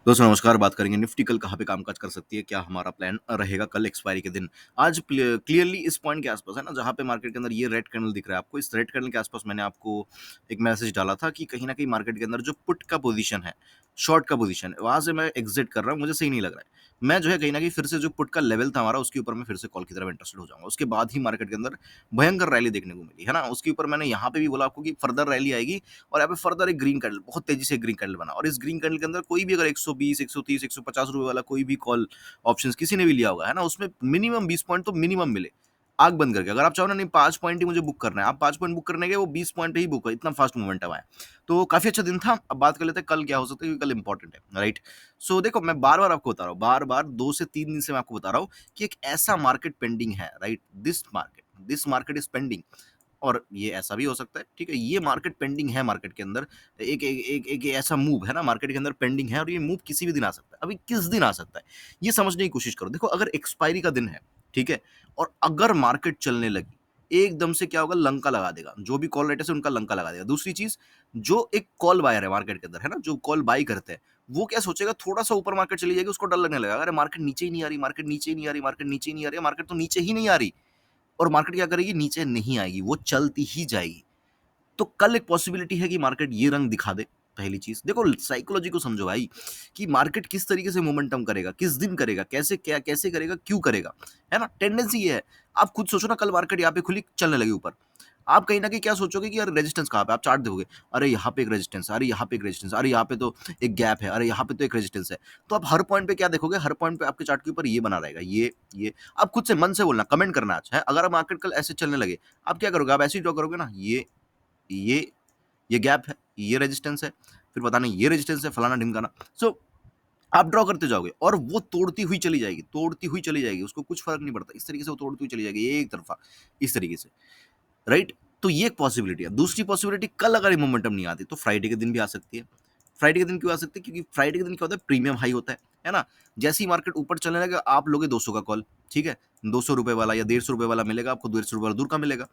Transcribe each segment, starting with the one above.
दोस्तों नमस्कार, बात करेंगे निफ्टी कल कहाँ पे कामकाज कर सकती है, क्या हमारा प्लान रहेगा कल एक्सपायरी के दिन। आज क्लियरली इस पॉइंट के आसपास है ना, जहाँ पे मार्केट के अंदर ये रेड कैंडल दिख रहा है आपको, इस रेड कैंडल के आसपास मैंने आपको एक मैसेज डाला था कि कहीं ना कहीं मार्केट के अंदर जो पुट का पोजीशन है, शॉर्ट का पोजीशन है, वहां से मैं एग्जिट कर रहा हूँ, मुझे सही नहीं लग रहा है। मैं जो है कहीं ना कहीं फिर से जो पुट का लेवल था हमारा, उसके ऊपर मैं फिर से कॉल की तरफ इंटरेस्टेड हो जाऊंगा। उसके बाद ही मार्केट के अंदर भयंकर रैली देखने को मिली है ना, उसके ऊपर मैंने यहाँ पे भी बोला आपको कि फर्दर रैली आएगी। और यहाँ पे फर्दर एक ग्रीन कैंडल, बहुत तेजी से ग्रीन कैंडल बना, और इस ग्रीन कैंडल के अंदर कोई भी अगर 120 130 150 रुपए वाला कोई भी कॉल ऑप्शंस किसी ने भी लिया होगा है ना, उसमें मिनिमम 20 पॉइंट तो मिनिमम मिले आग बंद करके। अगर आप चाहो ना, नहीं 5 पॉइंट ही मुझे बुक करना है, आप 5 पॉइंट बुक करने के वो 20 पॉइंट ही बुक है, इतना फास्ट मोमेंटम आया। तो काफी अच्छा दिन था। अब बात कर लेते हैं कल क्या हो सकता है, क्योंकि कल इंपॉर्टेंट है, राइट। सो देखो, मैं बार बार आपको बता रहा हूँ, बार बार 2 से 3 दिन से मैं आपको बता रहा हूँ कि एक ऐसा मार्केट पेंडिंग है, right. This market is pending. और ये ऐसा भी हो सकता है, ठीक है, ये मार्केट पेंडिंग है मार्केट के अंदर। एक ऐसा मूव है ना मार्केट के अंदर पेंडिंग है, और ये मूव किसी भी दिन आ सकता है। अभी किस दिन आ सकता है, ये समझने की कोशिश करो। देखो, अगर एक्सपायरी का दिन है, ठीक है, और अगर मार्केट चलने लगी, एकदम से क्या होगा, लंका लगा देगा, जो भी कॉल राइटर्स है उनका लंका लगा देगा। दूसरी चीज, जो एक कॉल बायर है मार्केट के अंदर है ना, जो कॉल बाई करते हैं, वो क्या सोचेगा, थोड़ा सा ऊपर मार्केट चली जाएगी, उसको डर लगने लगा, अरे मार्केट नीचे ही नहीं आ रही, मार्केट नीचे ही नहीं आ रही, मार्केट नीचे ही नहीं आ रही, मार्केट तो नीचे ही नहीं आ रही। और मार्केट क्या करेगी, नीचे नहीं आएगी, वो चलती ही जाएगी। तो कल एक पॉसिबिलिटी है कि मार्केट ये रंग दिखा दे। पहली चीज देखो, साइकोलॉजी को समझो भाई, कि मार्केट किस तरीके से मोमेंटम करेगा, किस दिन करेगा, कैसे क्या कैसे करेगा, क्यों करेगा, है ना। टेंडेंसी ये है। आप खुद सोचो ना, कल मार्केट यहाँ पे खुली चलने लगी ऊपर, आप कहीं ना कहीं क्या सोचोगे कि यार रेजिस्टेंस कहाँ पे, आप चार्ट देखोगे, अरे यहाँ पे एक रेजिस्टेंस, अरे यहाँ पे एक रेजिस्टेंस, अरे यहाँ पे तो एक गैप है, अरे यहाँ पे तो एक रेजिस्टेंस है। तो आप हर पॉइंट पे क्या देखोगे, हर पॉइंट पे आपके चार्ट के ऊपर ये बना रहेगा, ये। आप खुद से मन से बोलना, कमेंट करना आज है, अगर आप मार्केट कल ऐसे चलने लगे, आप क्या करोगे, आप ऐसे ही ड्रॉ करोगे ना, ये ये गैप है, ये रेजिस्टेंस है, फिर पता नहीं ये रेजिस्टेंस है, फलाना ढिमकाना। सो आप ड्रॉ करते जाओगे, और वो तोड़ती हुई चली जाएगी, तोड़ती हुई चली जाएगी, उसको कुछ फर्क नहीं पड़ता, इस तरीके से वो तोड़ती हुई चली जाएगी एक तरफा, इस तरीके से, राइट। तो ये एक पॉसिबिलिटी है। दूसरी पॉसिबिलिटी, कल अगर ये मोमेंटम नहीं आती तो फ्राइडे के दिन भी आ सकती है। फ्राइडे के दिन क्यों आ सकती है, क्योंकि फ्राइडे के दिन क्या होता है, प्रीमियम हाई होता है ना। जैसे ही मार्केट ऊपर चलने लगे, आप लोगे 200 का कॉल, ठीक है, 200 रुपए वाला या 150 रुपए वाला मिलेगा आपको, 150 रुपए वाला दूर का मिलेगा।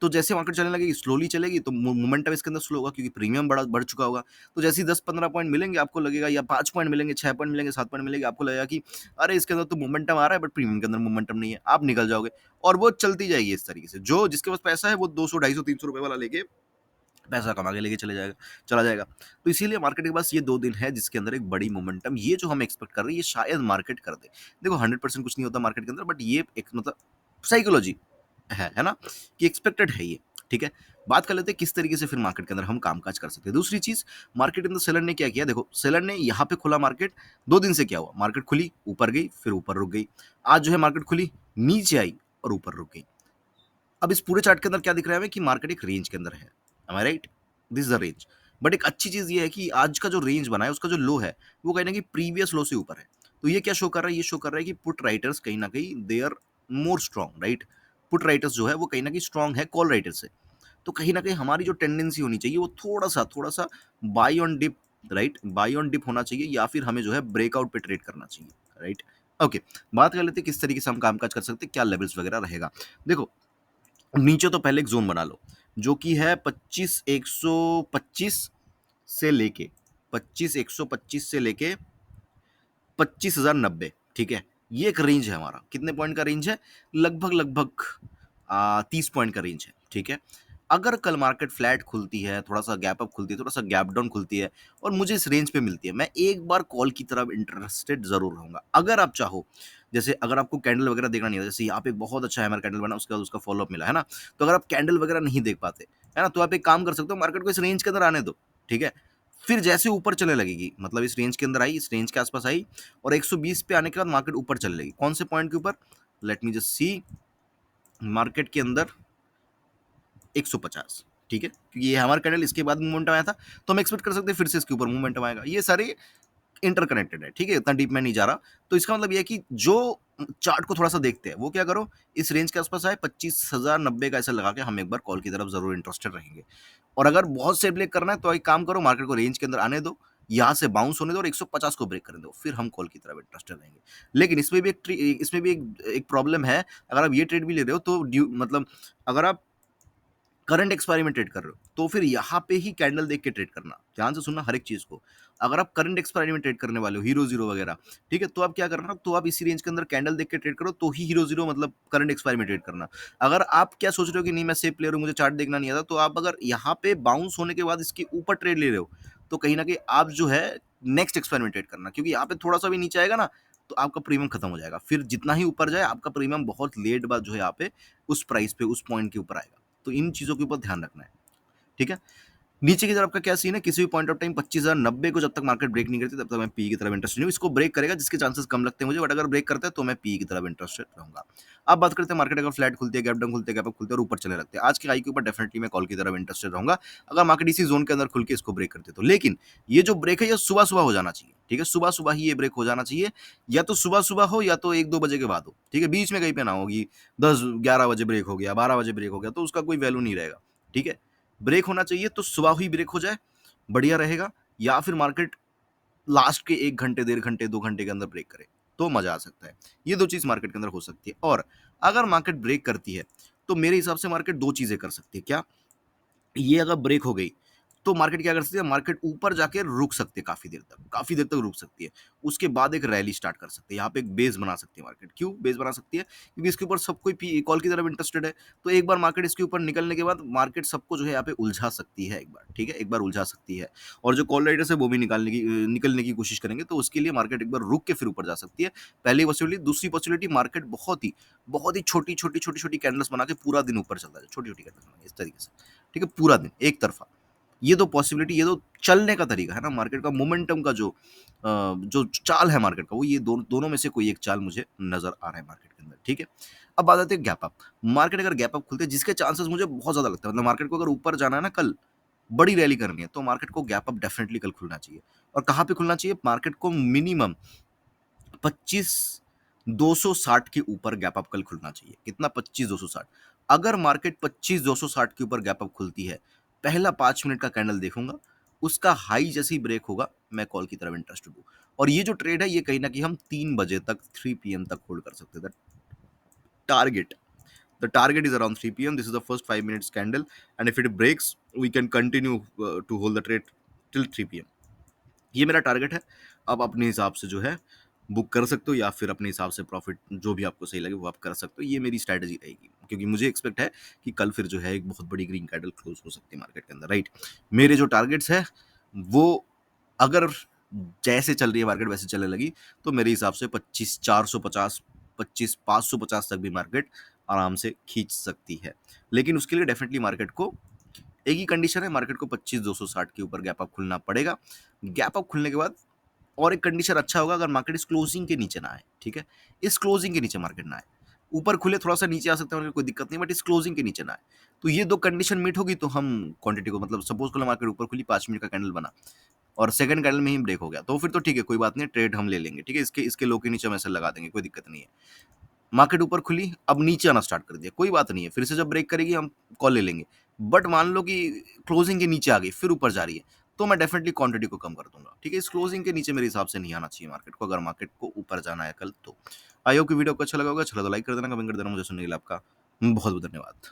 तो जैसे मार्केट चलने लगेगी, स्लोली चलेगी, तो मोमेंटम इसके अंदर स्लो होगा, क्योंकि प्रीमियम बढ़ चुका होगा। तो जैसे ही 10-15 पॉइंट मिलेंगे, आपको लगेगा, या 5 पॉइंट मिलेंगे, 6 पॉइंट मिलेंगे, 7 पॉइंट मिलेंगे, आपको लगेगा कि अरे इसके अंदर तो मोमेंटम आ रहा है, बट प्रीमियम के अंदर मोमेंटम नहीं है, आप निकल जाओगे। और वो चलती जाएगी इस तरीके से, जो जिसके पास पैसा है वो 200 250 300 रुपए वाला लेके पैसा कमा के लेके चला जाएगा। तो इसीलिए मार्केट के पास ये 2 दिन है, जिसके अंदर एक बड़ी मोमेंटम, ये जो हम एक्सपेक्ट कर रहे हैं, ये शायद मार्केट कर दे। देखो, 100% कुछ नहीं होता मार्केट के अंदर, बट ये एक मतलब साइकोलॉजी है ना, कि एक्सपेक्टेड है ये, ठीक है। बात कर लेते हैं किस तरीके से फिर मार्केट के अंदर हम कामकाज कर सकते हैं। दूसरी चीज, मार्केट के अंदर सेलर ने क्या किया, देखो सेलर ने यहाँ पे खुला मार्केट, 2 दिन से क्या हुआ, मार्केट खुली, ऊपर गई, फिर ऊपर रुक गई। आज जो है मार्केट खुली, नीचे आई, और ऊपर रुक गई। अब इस पूरे चार्ट के अंदर क्या दिख रहा है हमें, कि मार्केट एक रेंज के अंदर है, am I right. This is the range. But एक अच्छी चीज ये है कि आज का जो रेंज बना है, उसका जो लो है, वो कहीं ना कहीं प्रीवियस लो से ऊपर है। तो ये क्या शो कर रहा है, ये शो कर रहा है कि पुट राइटर्स कहीं ना कहीं they are more strong, right. Put writers जो है वो कहीं ना कहीं स्ट्रॉन्ग है कॉल राइटर से। तो कहीं ना कहीं हमारी जो टेंडेंसी होनी चाहिए, वो थोड़ा सा buy on dip, right, buy on dip होना चाहिए, या फिर हमें जो है ब्रेकआउट पे ट्रेड करना चाहिए, राइट। ओके, बात कर लेते हैं किस तरीके से हम कामकाज कर सकते हैं, क्या लेवल्स वगैरह रहेगा। देखो, नीचे तो पहले एक जोन बना लो, जो कि है 25 125 से लेके 25 125 से लेके 25,090, ठीक है। ये एक रेंज है हमारा, कितने पॉइंट का रेंज है, लगभग लगभग 30 पॉइंट का रेंज है, ठीक है। अगर कल मार्केट फ्लैट खुलती है, थोड़ा सा गैप अप खुलती है, थोड़ा सा गैप डाउन खुलती है, और मुझे इस रेंज पे मिलती है, मैं एक बार कॉल की तरफ इंटरेस्टेड जरूर रहूंगा। अगर आप चाहो, जैसे अगर आपको कैंडल वगैरह देखना नहीं है, जैसे यहाँ पे एक बहुत अच्छा हैमर कैंडल बना, उसके बाद उसका फॉलोअप मिला है ना, तो अगर आप कैंडल वगैरह नहीं देख पाते, है ना, तो आप एक काम कर सकते हो, मार्केट को इस रेंज के अंदर आने दो, ठीक है। फिर जैसे ऊपर चलने लगेगी, मतलब इस रेंज के अंदर आई, इस रेंज के आसपास आई, और 120 पे आने के बाद मार्केट ऊपर चलने लगी, कौन से पॉइंट के ऊपर, let me just see, market के अंदर 150, ठीक है, क्योंकि ये हमारा कैंडल इसके बाद मूवमेंट आया था, तो हम एक्सपेक्ट कर सकते हैं फिर से इसके ऊपर मूवमेंट आएगा। ये सारे इंटरकनेक्टेड है, ठीक है, इतना डीप मैं नहीं जा रहा। तो इसका मतलब ये है कि जो चार्ट को थोड़ा सा देखते हैं, वो क्या करो, इस रेंज के आसपास आए, 25,090 का ऐसा लगा के हम एक बार कॉल की तरफ जरूर इंटरेस्टेड रहेंगे। और अगर बहुत से ब्रेक करना है, तो एक काम करो, मार्केट को रेंज के अंदर आने दो, यहाँ से बाउंस होने दो, और 150 को ब्रेक करने दो, फिर हम कॉल की तरफ इंटरेस्टेड रहेंगे। लेकिन इसमें भी एक प्रॉब्लम है। अगर आप ये ट्रेड भी ले रहे हो, तो मतलब अगर आप करंट एक्सपायरी में ट्रेड कर रहे हो, तो फिर यहाँ पे ही कैंडल देख के ट्रेड करना। ध्यान से सुनना हर एक चीज़ को। अगर आप करंट एक्सपायरी में ट्रेड करने वाले हो, हीरो ज़ीरो वगैरह, ठीक है? तो आप क्या करना, तो आप इसी रेंज के अंदर कैंडल देख के ट्रेड करो, तो ही हीरो ज़ीरो मतलब करंट एक्सपायरी में ट्रेड करना। अगर आप क्या सोच रहे हो कि नहीं मैं सेफ प्लेयर हूँ, मुझे चार्ट देखना नहीं आता, तो आप अगर यहाँ पे बाउंस होने के बाद इसके ऊपर ट्रेड ले रहे हो, तो कहीं न कहीं आप जो है नेक्स्ट एक्सपायरी में ट्रेड करना, क्योंकि यहाँ पे थोड़ा-सा भी नीचे आएगा ना, तो आपका प्रीमियम खत्म हो जाएगा। फिर जितना ही ऊपर जाए, आपका प्रीमियम बहुत लेट बाद जो है यहाँ पे उस प्राइस पे, उस पॉइंट के ऊपर आएगा। तो इन चीज़ों के ऊपर ध्यान रखना है, ठीक है? नीचे की तरफ का क्या सीन है, किसी भी पॉइंट ऑफ टाइम 25,090 को जब तक मार्केट ब्रेक नहीं करती, तब तक मैं पी की तरफ इंटरेस्टेड नहीं हूँ। इसको ब्रेक करेगा जिसके चांसेस कम लगते हैं मुझे, बट अगर ब्रेक करता है तो मैं पी की तरफ इंटरेस्टेड रहूंगा। अब बात करते हैं मार्केट अगर फ्लैट खुलती है, गैप डाउन खुलते हैं, गैप अप खुलते हैं और ऊपर चले रहते हैं, आज के हाई के ऊपर डेफिनेटली मैं कॉल की तरफ इंटरेस्टेड रहूंगा, अगर मार्केट इसी जोन के अंदर खुल के इसको ब्रेक करते तो। लेकिन ये जो ब्रेक है ये सुबह सुबह हो जाना चाहिए, ठीक है? सुबह सुबह ही ये ब्रेक हो जाना चाहिए, या तो सुबह सुबह हो या तो 1-2 बजे के बाद हो, ठीक है? बीच में कहीं पे ना होगी 10-11 बजे ब्रेक हो गया, 12 बजे ब्रेक हो गया, तो उसका कोई वैल्यू नहीं रहेगा, ठीक है? ब्रेक होना चाहिए तो सुबह ही ब्रेक हो जाए, बढ़िया रहेगा, या फिर मार्केट लास्ट के 1 घंटे, डेढ़ घंटे, 2 घंटे के अंदर ब्रेक करे, तो मज़ा आ सकता है। ये 2 चीज़ मार्केट के अंदर हो सकती है, और अगर मार्केट ब्रेक करती है, तो मेरे हिसाब से मार्केट 2 चीज़ें कर सकती है। क्या? ये अगर ब्रेक हो गई, तो मार्केट क्या कर सकती है, मार्केट ऊपर जाके रुक सकती है काफ़ी देर तक रुक सकती है। उसके बाद एक रैली स्टार्ट कर सकती है, यहाँ पे एक बेस बना सकती है मार्केट। क्यों बेस बना सकती है? क्योंकि इसके ऊपर सब कोई पी कॉल की तरफ इंटरेस्टेड है, तो एक बार मार्केट इसके ऊपर निकलने के बाद मार्केट सबको जो है यहाँ पे उलझा सकती है एक बार, ठीक है? एक बार उलझा सकती है, और जो कॉल राइडर्स है वो भी निकलने की कोशिश करेंगे, तो उसके लिए मार्केट एक बार रुक के फिर ऊपर जा सकती है। पहली पॉसिबिलिटी। दूसरी पॉसिबिलिटी, मार्केट बहुत ही छोटी-छोटी कैंडल्स बना के पूरा दिन ऊपर चलता है, छोटी-छोटी कैंडल्स बना के इस तरीके से। ठीक है? पूरा दिन एक तरफ़ा। ये तो पॉसिबिलिटी, ये तो चलने का तरीका है ना मार्केट का, मोमेंटम का जो चाल है मार्केट का, वो ये दोनों में से कोई एक चाल मुझे नज़र आ रहा है मार्केट के अंदर, ठीक है? अब बात आती है गैप अप। मार्केट अगर गैप अप खुलते हैं, जिसके चांसेस मुझे बहुत ज़्यादा लगता है, मतलब मार्केट को अगर ऊपर जाना है ना कल, बड़ी रैली करनी है, तो मार्केट को गैप अप डेफिनिटली कल खुलना चाहिए। और कहाँ पे खुलना चाहिए? मार्केट को मिनिमम 25,260 के ऊपर गैप अप कल खुलना चाहिए। कितना? 25,260। अगर मार्केट 25,260 के ऊपर गैप अप खुलती है, पहला 5 मिनट का कैंडल देखूँगा, उसका हाई जैसे ही ब्रेक होगा, मैं कॉल की तरफ इंटरेस्टेड हूँ। और ये जो ट्रेड है, ये कहीं न कहीं हम 3 बजे तक, 3 पीएम तक होल्ड कर सकते हैं। Target The target is around 3 p.m. This is the first 5 minutes candle, and if it breaks, we can continue to hold the trade till 3 p.m. ये मेरा टारगेट है। आप अपने हिसाब से जो है बुक कर सकते हो, या फिर अपने हिसाब से प्रॉफिट जो भी आपको सही लगे वो आप कर सकते हो। ये मेरी स्ट्रैटेजी रहेगी, क्योंकि मुझे एक्सपेक्ट है कि कल फिर जो है एक बहुत बड़ी ग्रीन कैंडल क्लोज हो सकती है मार्केट के अंदर, राइट? मेरे जो टारगेट्स है वो, अगर जैसे चल रही है मार्केट वैसे चलने लगी, तो मेरे हिसाब से 25,450, 25,550 तक भी मार्केट आराम से खींच सकती है। लेकिन उसके लिए डेफिनेटली मार्केट को एक ही कंडीशन है, मार्केट को 25,260 के ऊपर गैप अप खुलना पड़ेगा। गैप अप खुलने के बाद और एक कंडीशन अच्छा होगा, अगर मार्केट इस क्लोजिंग के नीचे ना आए, ठीक है? इस क्लोजिंग के नीचे मार्केट ना आए। ऊपर खुले थोड़ा-सा नीचे आ सकता है मार्केट, कोई दिक्कत नहीं, बट इस क्लोजिंग के नीचे ना आए। तो ये 2 कंडीशन मीट होगी, तो हम क्वांटिटी को, मतलब सपोज़ करो मार्केट ऊपर खुली, 5 मिनट का कैंडल बना और सेकंड कैंडल में ही ब्रेक हो गया, तो फिर तो ठीक है, कोई बात नहीं, ट्रेड हम ले लेंगे, ठीक है? इसके लो के नीचे हम ऐसे लगा देंगे, कोई दिक्कत नहीं है। मार्केट ऊपर खुली, अब नीचे आना स्टार्ट कर दिया, कोई बात नहीं है, फिर से जब ब्रेक करेगी हम कॉल ले लेंगे। बट मान लो कि क्लोजिंग के नीचे आ गई, फिर ऊपर जा रही है, तो मैं डेफिनिटली क्वांटिटी को कम कर दूँगा, ठीक है? इस क्लोजिंग के नीचे मेरे हिसाब से नहीं आना चाहिए मार्केट को, अगर मार्केट को ऊपर जाना है कल तो। आई होप कि वीडियो आपको अच्छा लगा होगा, अच्छा लगा तो लाइक कर देना, कमेंट कर देना। मुझे सुनने के लिए आपका बहुत-बहुत धन्यवाद।